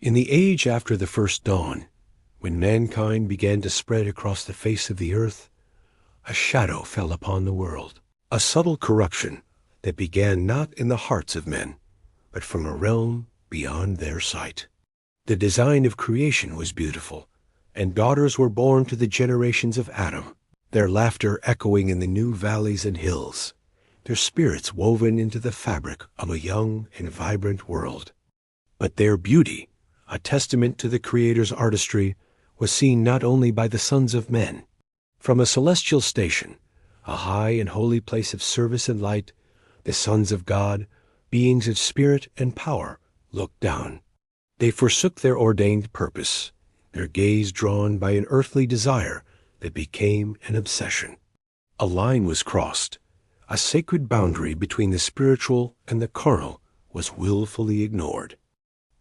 In the age after the first dawn, when mankind began to spread across the face of the earth, a shadow fell upon the world, a subtle corruption that began not in the hearts of men, but from a realm beyond their sight. The design of creation was beautiful, and daughters were born to the generations of Adam, their laughter echoing in the new valleys and hills, their spirits woven into the fabric of a young and vibrant world. But their beauty, a testament to the Creator's artistry, was seen not only by the sons of men. From a celestial station, a high and holy place of service and light, the sons of God, beings of spirit and power, looked down. They forsook their ordained purpose, their gaze drawn by an earthly desire that became an obsession. A line was crossed. A sacred boundary between the spiritual and the carnal was willfully ignored.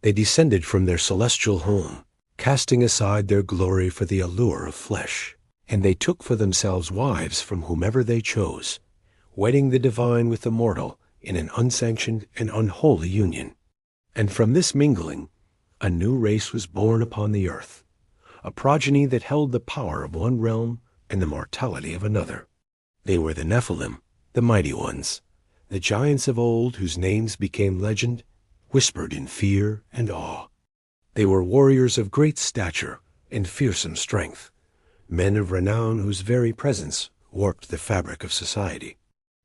They descended from their celestial home, casting aside their glory for the allure of flesh, and they took for themselves wives from whomever they chose, wedding the divine with the mortal in an unsanctioned and unholy union. And from this mingling, a new race was born upon the earth, a progeny that held the power of one realm and the mortality of another. They were the Nephilim, the mighty ones, the giants of old whose names became legend, whispered in fear and awe. They were warriors of great stature and fearsome strength, men of renown whose very presence warped the fabric of society.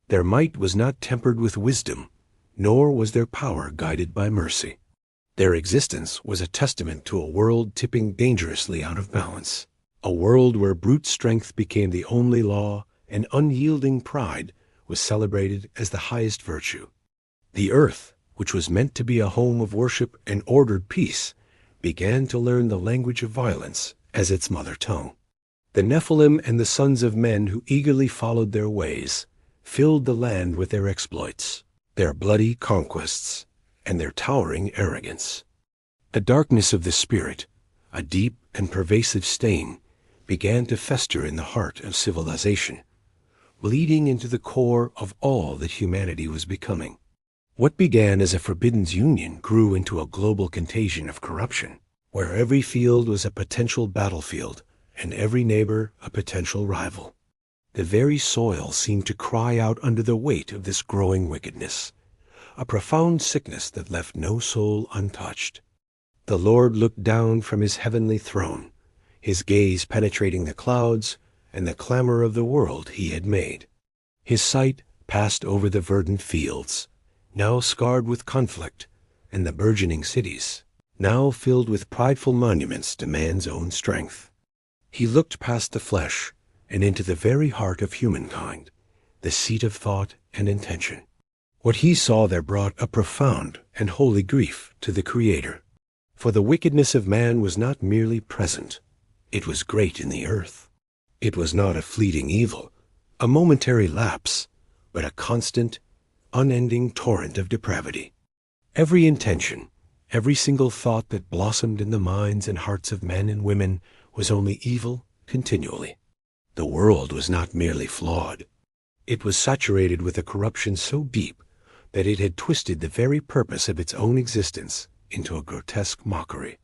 Their might was not tempered with wisdom, nor was their power guided by mercy. Their existence was a testament to a world tipping dangerously out of balance, a world where brute strength became the only law and unyielding pride was celebrated as the highest virtue. The earth, which was meant to be a home of worship and ordered peace, began to learn the language of violence as its mother tongue. The Nephilim and the sons of men who eagerly followed their ways filled the land with their exploits, their bloody conquests, and their towering arrogance. The darkness of the spirit, a deep and pervasive stain, began to fester in the heart of civilization, bleeding into the core of all that humanity was becoming. What began as a forbidden union grew into a global contagion of corruption, where every field was a potential battlefield and every neighbor a potential rival. The very soil seemed to cry out under the weight of this growing wickedness, a profound sickness that left no soul untouched. The Lord looked down from his heavenly throne, his gaze penetrating the clouds and the clamor of the world he had made. His sight passed over the verdant fields, now scarred with conflict, and the burgeoning cities, now filled with prideful monuments to man's own strength. He looked past the flesh and into the very heart of humankind, the seat of thought and intention. What he saw there brought a profound and holy grief to the Creator, for the wickedness of man was not merely present, it was great in the earth. It was not a fleeting evil, a momentary lapse, but a constant, unending torrent of depravity. Every intention, every single thought that blossomed in the minds and hearts of men and women was only evil continually. The world was not merely flawed. It was saturated with a corruption so deep that it had twisted the very purpose of its own existence into a grotesque mockery.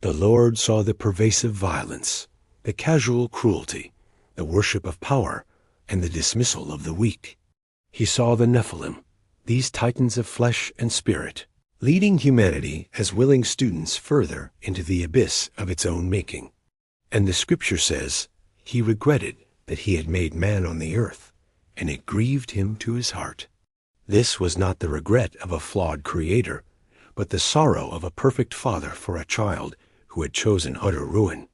The Lord saw the pervasive violence, the casual cruelty, the worship of power, and the dismissal of the weak. He saw the Nephilim, these titans of flesh and spirit, leading humanity as willing students further into the abyss of its own making. And the Scripture says, he regretted that he had made man on the earth, and it grieved him to his heart. This was not the regret of a flawed creator, but the sorrow of a perfect father for a child who had chosen utter ruin.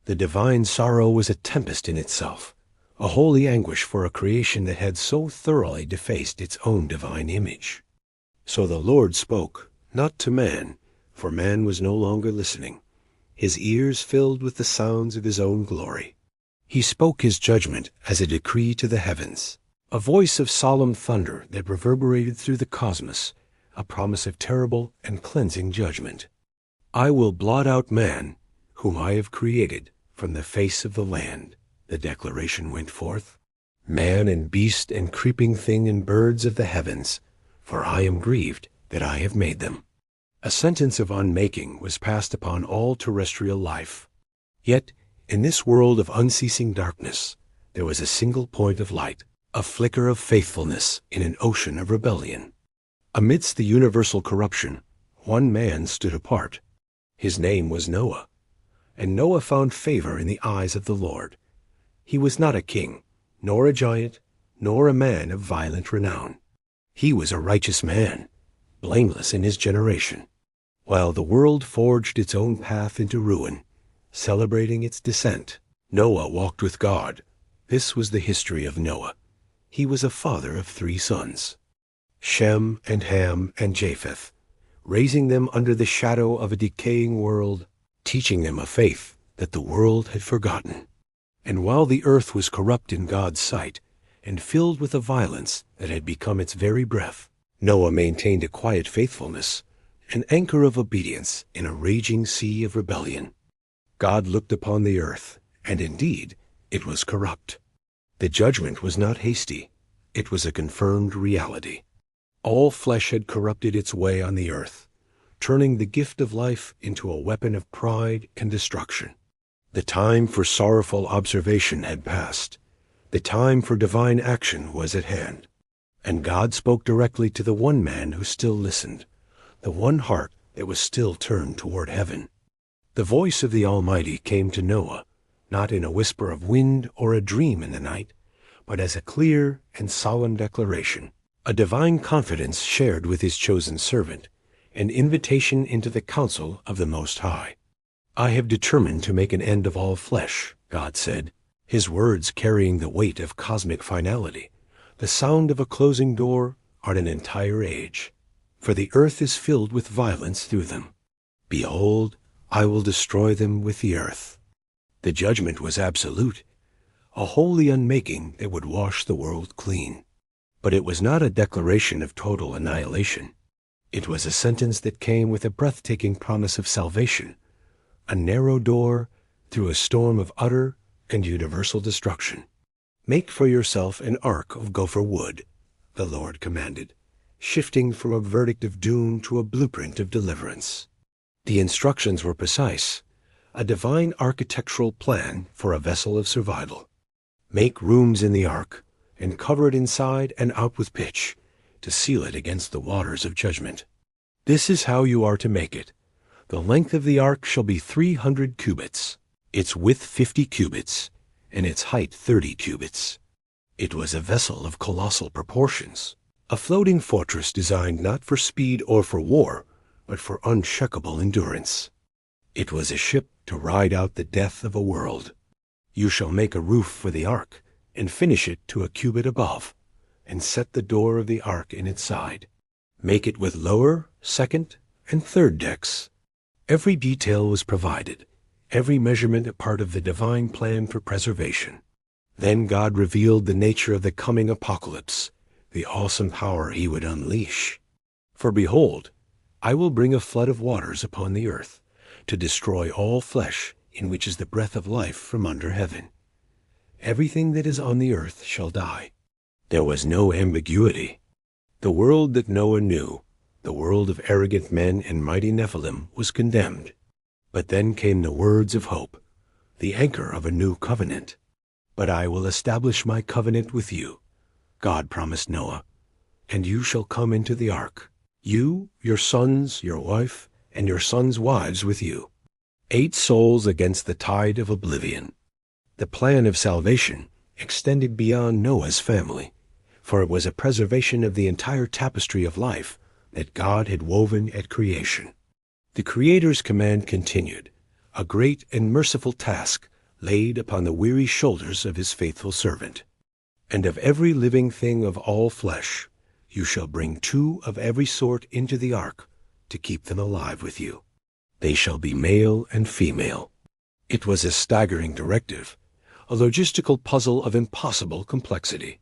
The divine sorrow was a tempest in itself, a holy anguish for a creation that had so thoroughly defaced its own divine image. So the Lord spoke, not to man, for man was no longer listening, his ears filled with the sounds of his own glory. He spoke his judgment as a decree to the heavens, a voice of solemn thunder that reverberated through the cosmos, a promise of terrible and cleansing judgment. I will blot out man, whom I have created, from the face of the land, the declaration went forth. Man and beast and creeping thing and birds of the heavens, for I am grieved that I have made them. A sentence of unmaking was passed upon all terrestrial life. Yet, in this world of unceasing darkness, there was a single point of light, a flicker of faithfulness in an ocean of rebellion. Amidst the universal corruption, one man stood apart. His name was Noah. And Noah found favor in the eyes of the Lord. He was not a king, nor a giant, nor a man of violent renown. He was a righteous man, blameless in his generation. While the world forged its own path into ruin, celebrating its descent, Noah walked with God. This was the history of Noah. He was a father of 3 sons, Shem and Ham and Japheth, raising them under the shadow of a decaying world, teaching them a faith that the world had forgotten. And while the earth was corrupt in God's sight, and filled with a violence that had become its very breath, Noah maintained a quiet faithfulness, an anchor of obedience in a raging sea of rebellion. God looked upon the earth, and indeed it was corrupt. The judgment was not hasty, it was a confirmed reality. All flesh had corrupted its way on the earth, turning the gift of life into a weapon of pride and destruction. The time for sorrowful observation had passed. The time for divine action was at hand. And God spoke directly to the one man who still listened, the one heart that was still turned toward heaven. The voice of the Almighty came to Noah, not in a whisper of wind or a dream in the night, but as a clear and solemn declaration, a divine confidence shared with his chosen servant, an invitation into the counsel of the Most High. I have determined to make an end of all flesh, God said, his words carrying the weight of cosmic finality, the sound of a closing door on an entire age. For the earth is filled with violence through them. Behold, I will destroy them with the earth. The judgment was absolute, a holy unmaking that would wash the world clean. But it was not a declaration of total annihilation. It was a sentence that came with a breathtaking promise of salvation, a narrow door through a storm of utter and universal destruction. Make for yourself an ark of gopher wood, the Lord commanded, shifting from a verdict of doom to a blueprint of deliverance. The instructions were precise, a divine architectural plan for a vessel of survival. Make rooms in the ark, and cover it inside and out with pitch, to seal it against the waters of judgment. This is how you are to make it. The length of the ark shall be 300 cubits, its width 50 cubits, and its height 30 cubits. It was a vessel of colossal proportions, a floating fortress designed not for speed or for war, but for unshakable endurance. It was a ship to ride out the death of a world. You shall make a roof for the ark, and finish it to a cubit above, and set the door of the ark in its side. Make it with lower, second, and third decks. Every detail was provided, every measurement a part of the divine plan for preservation. Then God revealed the nature of the coming apocalypse, the awesome power he would unleash. For behold, I will bring a flood of waters upon the earth, to destroy all flesh in which is the breath of life from under heaven. Everything that is on the earth shall die. There was no ambiguity. The world that Noah knew, the world of arrogant men and mighty Nephilim, was condemned. But then came the words of hope, the anchor of a new covenant. But I will establish my covenant with you, God promised Noah, and you shall come into the ark, you, your sons, your wife, and your sons' wives with you. 8 souls against the tide of oblivion. The plan of salvation extended beyond Noah's family, for it was a preservation of the entire tapestry of life that God had woven at creation. The Creator's command continued, a great and merciful task laid upon the weary shoulders of his faithful servant. And of every living thing of all flesh, you shall bring 2 of every sort into the ark to keep them alive with you. They shall be male and female. It was a staggering directive, a logistical puzzle of impossible complexity.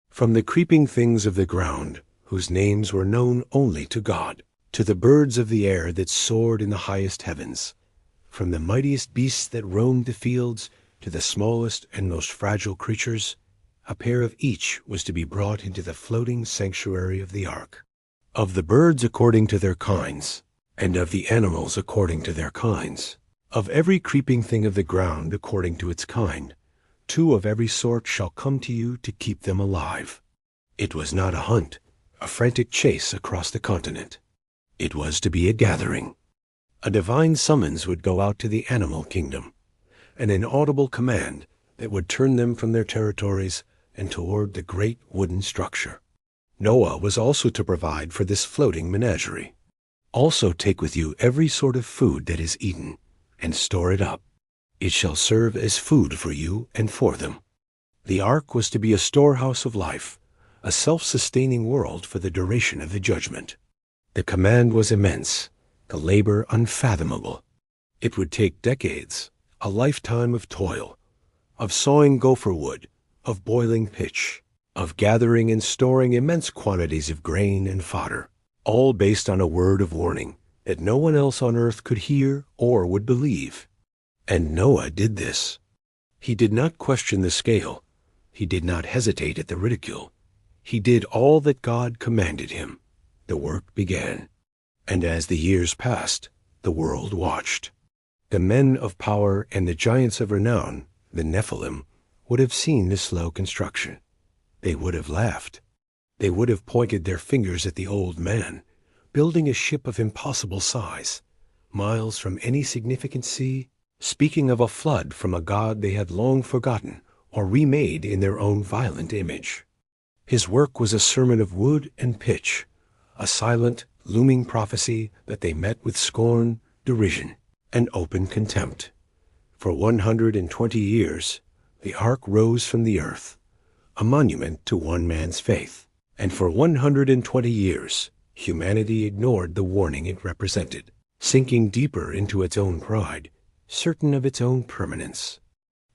From the creeping things of the ground, whose names were known only to God, to the birds of the air that soared in the highest heavens, from the mightiest beasts that roamed the fields to the smallest and most fragile creatures, a pair of each was to be brought into the floating sanctuary of the ark. Of the birds according to their kinds, and of the animals according to their kinds, of every creeping thing of the ground according to its kind. 2 of every sort shall come to you to keep them alive. It was not a hunt, a frantic chase across the continent. It was to be a gathering. A divine summons would go out to the animal kingdom, an inaudible command that would turn them from their territories and toward the great wooden structure. Noah was also to provide for this floating menagerie. Also take with you every sort of food that is eaten, and store it up. It shall serve as food for you and for them. The ark was to be a storehouse of life, a self-sustaining world for the duration of the judgment. The command was immense, the labor unfathomable. It would take decades, a lifetime of toil, of sawing gopher wood, of boiling pitch, of gathering and storing immense quantities of grain and fodder, all based on a word of warning that no one else on earth could hear or would believe. And Noah did this. He did not question the scale. He did not hesitate at the ridicule. He did all that God commanded him. The work began. And as the years passed, the world watched. The men of power and the giants of renown, the Nephilim, would have seen the slow construction. They would have laughed. They would have pointed their fingers at the old man, building a ship of impossible size, miles from any significant sea, speaking of a flood from a god they had long forgotten or remade in their own violent image. His work was a sermon of wood and pitch, a silent, looming prophecy that they met with scorn, derision, and open contempt. For 120 years, the ark rose from the earth, a monument to one man's faith, and for 120 years, humanity ignored the warning it represented, sinking deeper into its own pride, certain of its own permanence.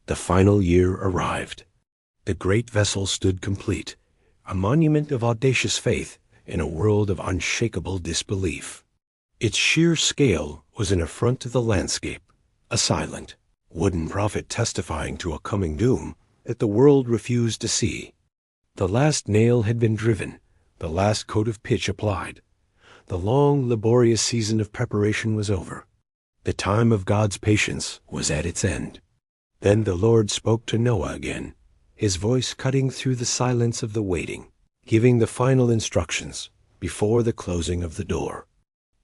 The final year arrived. The great vessel stood complete, a monument of audacious faith in a world of unshakable disbelief. Its sheer scale was an affront to the landscape, a silent, wooden prophet testifying to a coming doom that the world refused to see. The last nail had been driven, the last coat of pitch applied. The long, laborious season of preparation was over. The time of God's patience was at its end. Then the Lord spoke to Noah again, his voice cutting through the silence of the waiting, giving the final instructions before the closing of the door.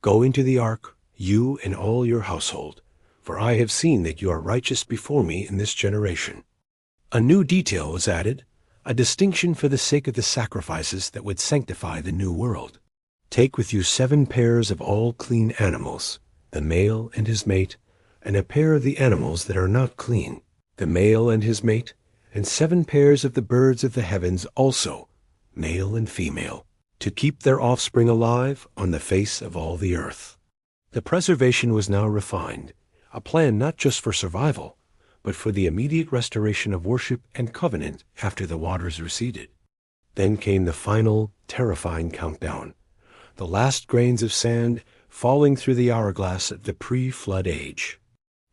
Go into the ark, you and all your household, for I have seen that you are righteous before me in this generation. A new detail was added, a distinction for the sake of the sacrifices that would sanctify the new world. Take with you 7 pairs of all clean animals, the male and his mate, and a pair of the animals that are not clean, the male and his mate, and 7 pairs of the birds of the heavens also, male and female, to keep their offspring alive on the face of all the earth. The preservation was now refined, a plan not just for survival, but for the immediate restoration of worship and covenant after the waters receded. Then came the final, terrifying countdown, the last grains of sand falling through the hourglass of the pre-flood age.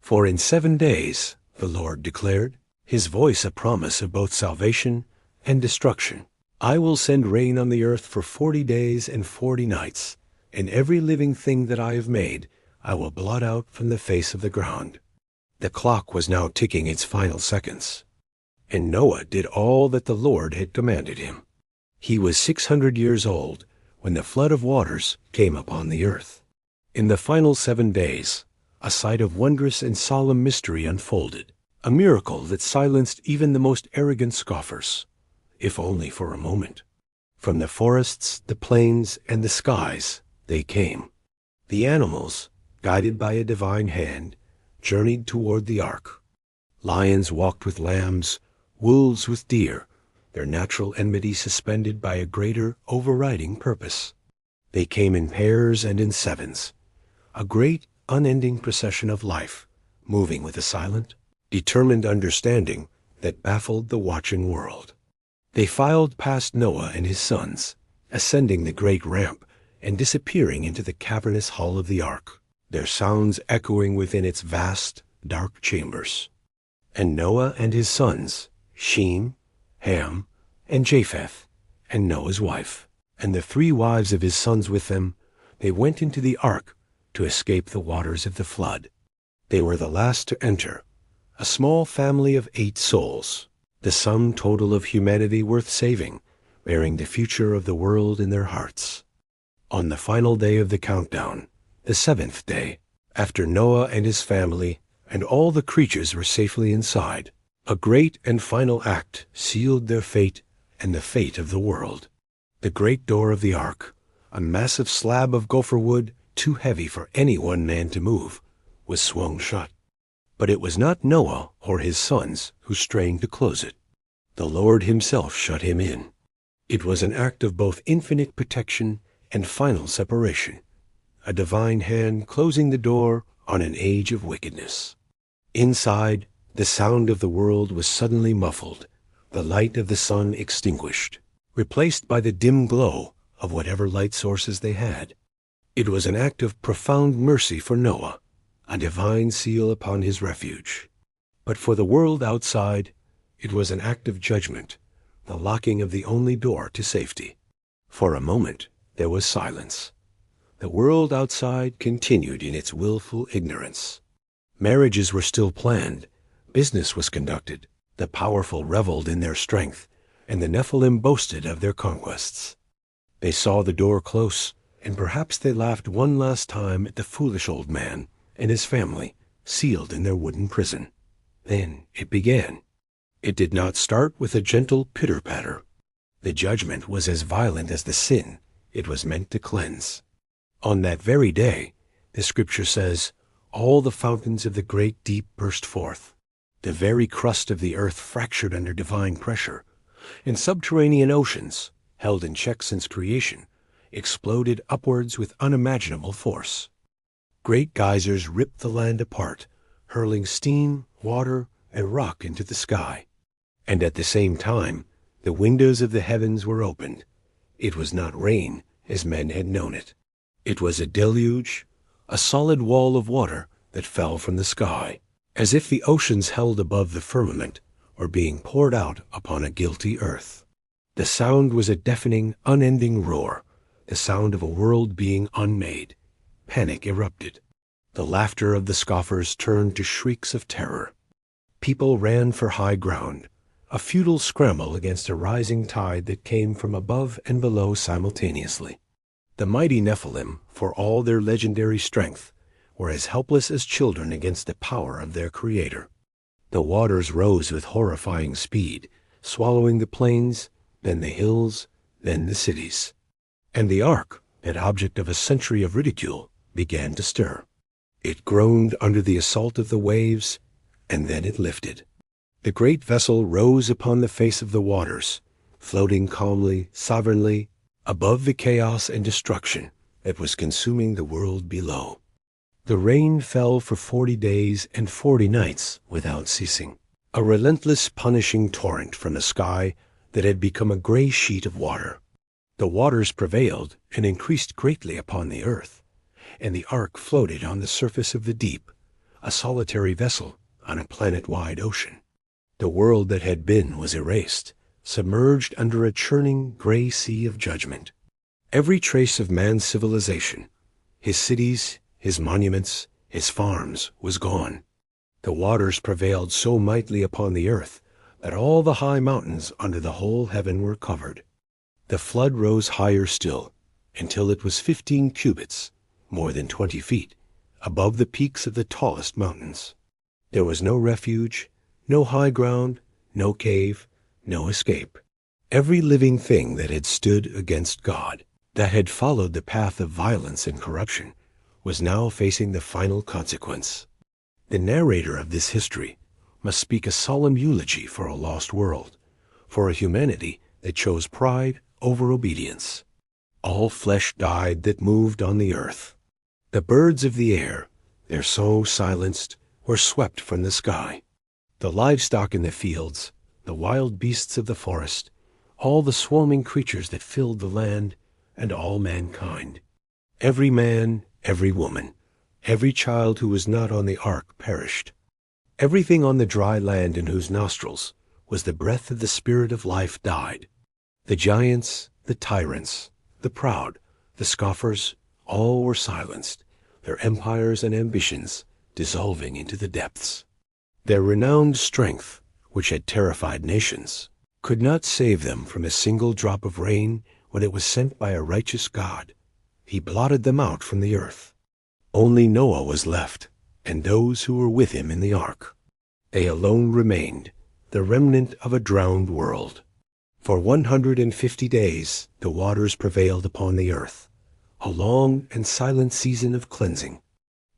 For in 7 days, the Lord declared, his voice a promise of both salvation and destruction, I will send rain on the earth for 40 days and 40 nights, and every living thing that I have made I will blot out from the face of the ground. The clock was now ticking its final seconds, and Noah did all that the Lord had commanded him. He was 600 years old when the flood of waters came upon the earth. In the final 7 days, a sight of wondrous and solemn mystery unfolded, a miracle that silenced even the most arrogant scoffers, if only for a moment. From the forests, the plains, and the skies, they came. The animals, guided by a divine hand, journeyed toward the ark. Lions walked with lambs, wolves with deer, their natural enmity suspended by a greater, overriding purpose. They came in pairs and in sevens, a great, unending procession of life, moving with a silent, determined understanding that baffled the watching world. They filed past Noah and his sons, ascending the great ramp and disappearing into the cavernous hull of the ark, their sounds echoing within its vast, dark chambers. And Noah and his sons, Shem, Ham, and Japheth, and Noah's wife, and the 3 wives of his sons with them, they went into the ark to escape the waters of the flood. They were the last to enter, a small family of 8 souls, the sum total of humanity worth saving, bearing the future of the world in their hearts. On the final day of the countdown, the 7th day, after Noah and his family and all the creatures were safely inside, a great and final act sealed their fate and the fate of the world. The great door of the ark, a massive slab of gopher wood too heavy for any one man to move, was swung shut. But it was not Noah or his sons who strained to close it. The Lord himself shut him in. It was an act of both infinite protection and final separation, a divine hand closing the door on an age of wickedness. Inside, the sound of the world was suddenly muffled, the light of the sun extinguished, replaced by the dim glow of whatever light sources they had. It was an act of profound mercy for Noah, a divine seal upon his refuge. But for the world outside, it was an act of judgment, the locking of the only door to safety. For a moment, there was silence. The world outside continued in its willful ignorance. Marriages were still planned, business was conducted, the powerful reveled in their strength, and the Nephilim boasted of their conquests. They saw the door close, and perhaps they laughed one last time at the foolish old man and his family, sealed in their wooden prison. Then it began. It did not start with a gentle pitter-patter. The judgment was as violent as the sin it was meant to cleanse. On that very day, the scripture says, all the fountains of the great deep burst forth. The very crust of the earth fractured under divine pressure, and subterranean oceans, held in check since creation, exploded upwards with unimaginable force. Great geysers ripped the land apart, hurling steam, water, and rock into the sky. And at the same time, the windows of the heavens were opened. It was not rain, as men had known it. It was a deluge, a solid wall of water that fell from the sky, as if the oceans held above the firmament were being poured out upon a guilty earth. The sound was a deafening, unending roar, the sound of a world being unmade. Panic erupted. The laughter of the scoffers turned to shrieks of terror. People ran for high ground, a futile scramble against a rising tide that came from above and below simultaneously. The mighty Nephilim, for all their legendary strength, were as helpless as children against the power of their Creator. The waters rose with horrifying speed, swallowing the plains, then the hills, then the cities. And the ark, that object of a century of ridicule, began to stir. It groaned under the assault of the waves, and then it lifted. The great vessel rose upon the face of the waters, floating calmly, sovereignly, above the chaos and destruction that was consuming the world below. The rain fell for 40 days and 40 nights without ceasing, a relentless punishing torrent from a sky that had become a gray sheet of water. The waters prevailed and increased greatly upon the earth, and the ark floated on the surface of the deep, a solitary vessel on a planet-wide ocean. The world that had been was erased, submerged under a churning gray sea of judgment. Every trace of man's civilization, his cities, his monuments, his farms, was gone. The waters prevailed so mightily upon the earth that all the high mountains under the whole heaven were covered. The flood rose higher still, until it was 15 cubits, more than 20 feet, above the peaks of the tallest mountains. There was no refuge, no high ground, no cave, no escape. Every living thing that had stood against God, that had followed the path of violence and corruption, was now facing the final consequence. The narrator of this history must speak a solemn eulogy for a lost world, for a humanity that chose pride over obedience. All flesh died that moved on the earth. The birds of the air, their song silenced, were swept from the sky. The livestock in the fields, the wild beasts of the forest, all the swarming creatures that filled the land, and all mankind. Every man, every woman, every child who was not on the ark perished. Everything on the dry land in whose nostrils was the breath of the spirit of life died. The giants, the tyrants, the proud, the scoffers, all were silenced, their empires and ambitions dissolving into the depths. Their renowned strength, which had terrified nations, could not save them from a single drop of rain when it was sent by a righteous God. He blotted them out from the earth. Only Noah was left, and those who were with him in the ark. They alone remained, the remnant of a drowned world. For 150 days the waters prevailed upon the earth, a long and silent season of cleansing.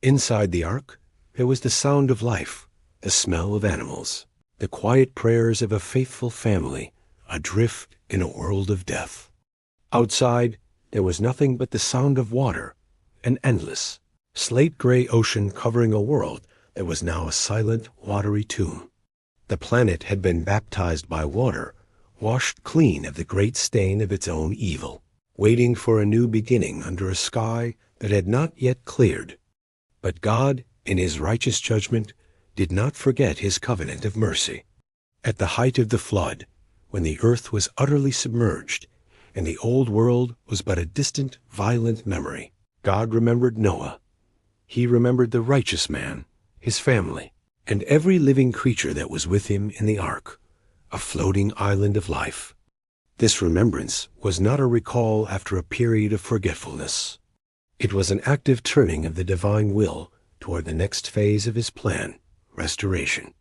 Inside the ark there was the sound of life, the smell of animals, the quiet prayers of a faithful family, adrift in a world of death. Outside there was nothing but the sound of water, an endless, slate-gray ocean covering a world that was now a silent, watery tomb. The planet had been baptized by water, washed clean of the great stain of its own evil, waiting for a new beginning under a sky that had not yet cleared. But God, in his righteous judgment, did not forget his covenant of mercy. At the height of the flood, when the earth was utterly submerged, and the old world was but a distant, violent memory, God remembered Noah. He remembered the righteous man, his family, and every living creature that was with him in the ark, a floating island of life. This remembrance was not a recall after a period of forgetfulness. It was an active turning of the divine will toward the next phase of his plan, restoration.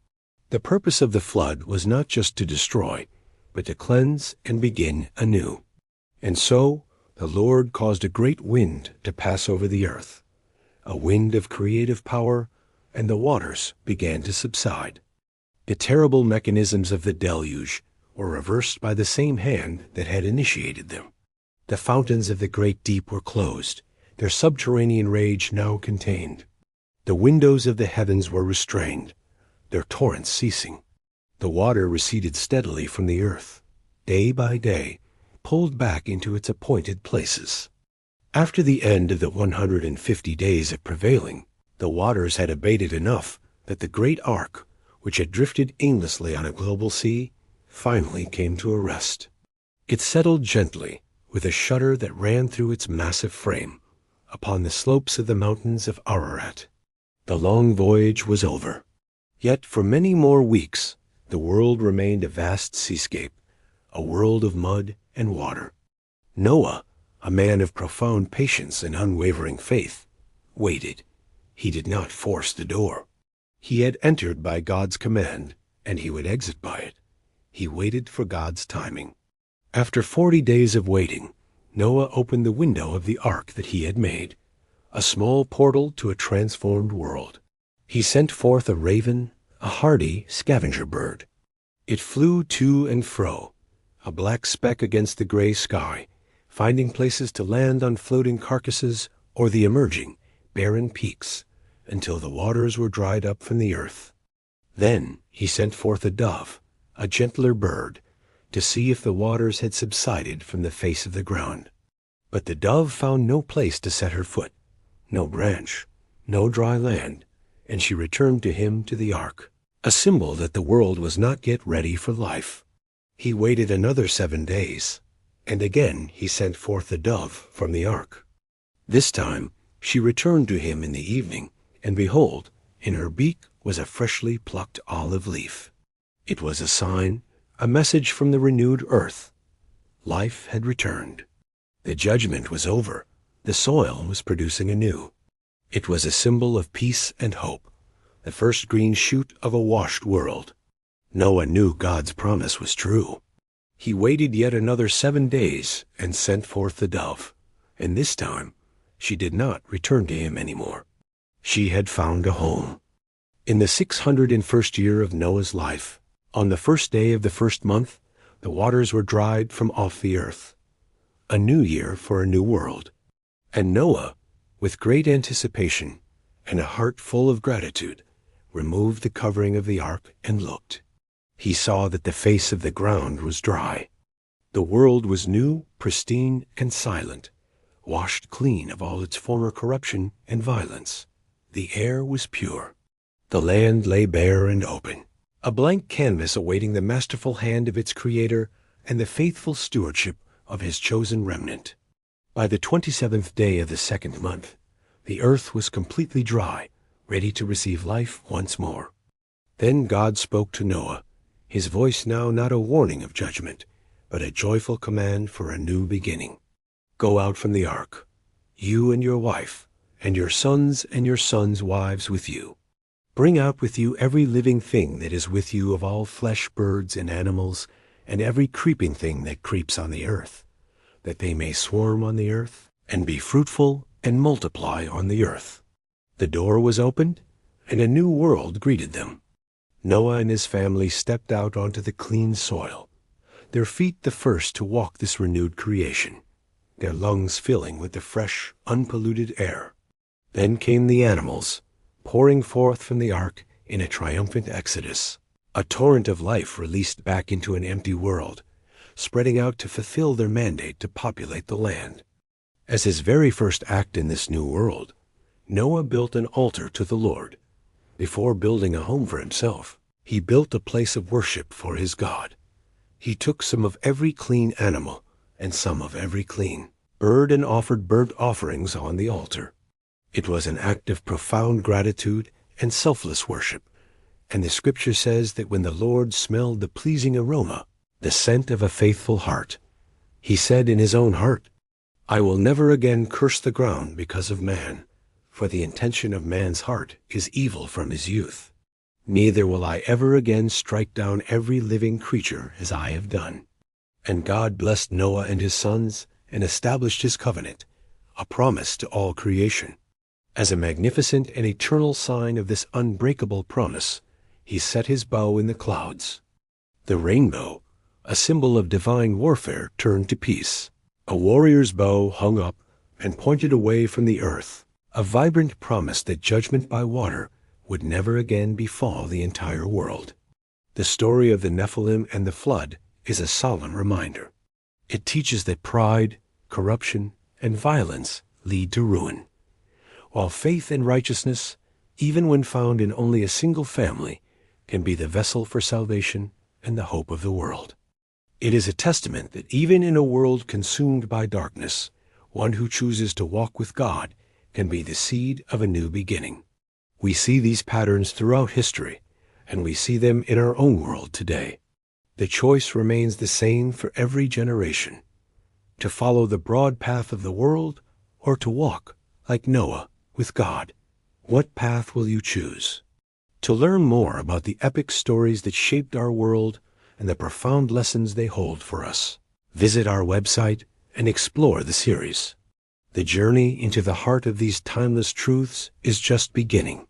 The purpose of the flood was not just to destroy, but to cleanse and begin anew. And so the Lord caused a great wind to pass over the earth, a wind of creative power, and the waters began to subside. The terrible mechanisms of the deluge were reversed by the same hand that had initiated them. The fountains of the great deep were closed, their subterranean rage now contained. The windows of the heavens were restrained, their torrents ceasing. The water receded steadily from the earth, day by day, pulled back into its appointed places. After the end of the 150 days of prevailing, the waters had abated enough that the great ark, which had drifted aimlessly on a global sea, finally came to a rest. It settled gently, with a shudder that ran through its massive frame, upon the slopes of the mountains of Ararat. The long voyage was over. Yet for many more weeks the world remained a vast seascape, a world of mud and water. Noah, a man of profound patience and unwavering faith, waited. He did not force the door. He had entered by God's command, and he would exit by it. He waited for God's timing. After 40 days of waiting, Noah opened the window of the ark that he had made, a small portal to a transformed world. He sent forth a raven, a hardy scavenger bird. It flew to and fro, a black speck against the gray sky, finding places to land on floating carcasses or the emerging, barren peaks, until the waters were dried up from the earth. Then he sent forth a dove, a gentler bird, to see if the waters had subsided from the face of the ground. But the dove found no place to set her foot, no branch, no dry land, and she returned to him to the ark, a symbol that the world was not yet ready for life. He waited another 7 days, and again he sent forth the dove from the ark. This time she returned to him in the evening, and behold, in her beak was a freshly plucked olive leaf. It was a sign, a message from the renewed earth. Life had returned. The judgment was over. The soil was producing anew. It was a symbol of peace and hope, the first green shoot of a washed world. Noah knew God's promise was true. He waited yet another 7 days and sent forth the dove, and this time she did not return to him anymore. She had found a home. In the 601st year of Noah's life, on the first day of the first month, the waters were dried from off the earth. A new year for a new world. And Noah, with great anticipation and a heart full of gratitude, removed the covering of the ark and looked. He saw that the face of the ground was dry. The world was new, pristine, and silent, washed clean of all its former corruption and violence. The air was pure. The land lay bare and open, a blank canvas awaiting the masterful hand of its Creator and the faithful stewardship of his chosen remnant. By the 27th day of the second month, The earth was completely dry, ready to receive life once more. Then God spoke to Noah, his voice now not a warning of judgment, but a joyful command for a new beginning. Go out from the ark, you and your wife, and your sons and your sons' wives with you. Bring out with you every living thing that is with you of all flesh, birds, and animals, and every creeping thing that creeps on the earth, that they may swarm on the earth, and be fruitful and multiply on the earth. The door was opened, and a new world greeted them. Noah and his family stepped out onto the clean soil, their feet the first to walk this renewed creation, their lungs filling with the fresh, unpolluted air. Then came the animals, pouring forth from the ark in a triumphant exodus, a torrent of life released back into an empty world, spreading out to fulfill their mandate to populate the land. As his very first act in this new world, Noah built an altar to the Lord. Before building a home for himself, he built a place of worship for his God. He took some of every clean animal and some of every clean bird and offered burnt offerings on the altar. It was an act of profound gratitude and selfless worship, and the scripture says that when the Lord smelled the pleasing aroma, the scent of a faithful heart, he said in his own heart, I will never again curse the ground because of man, for the intention of man's heart is evil from his youth. Neither will I ever again strike down every living creature as I have done. And God blessed Noah and his sons and established his covenant, a promise to all creation. As a magnificent and eternal sign of this unbreakable promise, he set his bow in the clouds. The rainbow, a symbol of divine warfare, turned to peace. A warrior's bow hung up and pointed away from the earth, a vibrant promise that judgment by water would never again befall the entire world. The story of the Nephilim and the flood is a solemn reminder. It teaches that pride, corruption, and violence lead to ruin, while faith and righteousness, even when found in only a single family, can be the vessel for salvation and the hope of the world. It is a testament that even in a world consumed by darkness, one who chooses to walk with God can be the seed of a new beginning. We see these patterns throughout history, and we see them in our own world today. The choice remains the same for every generation: to follow the broad path of the world or to walk, like Noah, with God. What path will you choose? To learn more about the epic stories that shaped our world and the profound lessons they hold for us, visit our website and explore the series. The journey into the heart of these timeless truths is just beginning.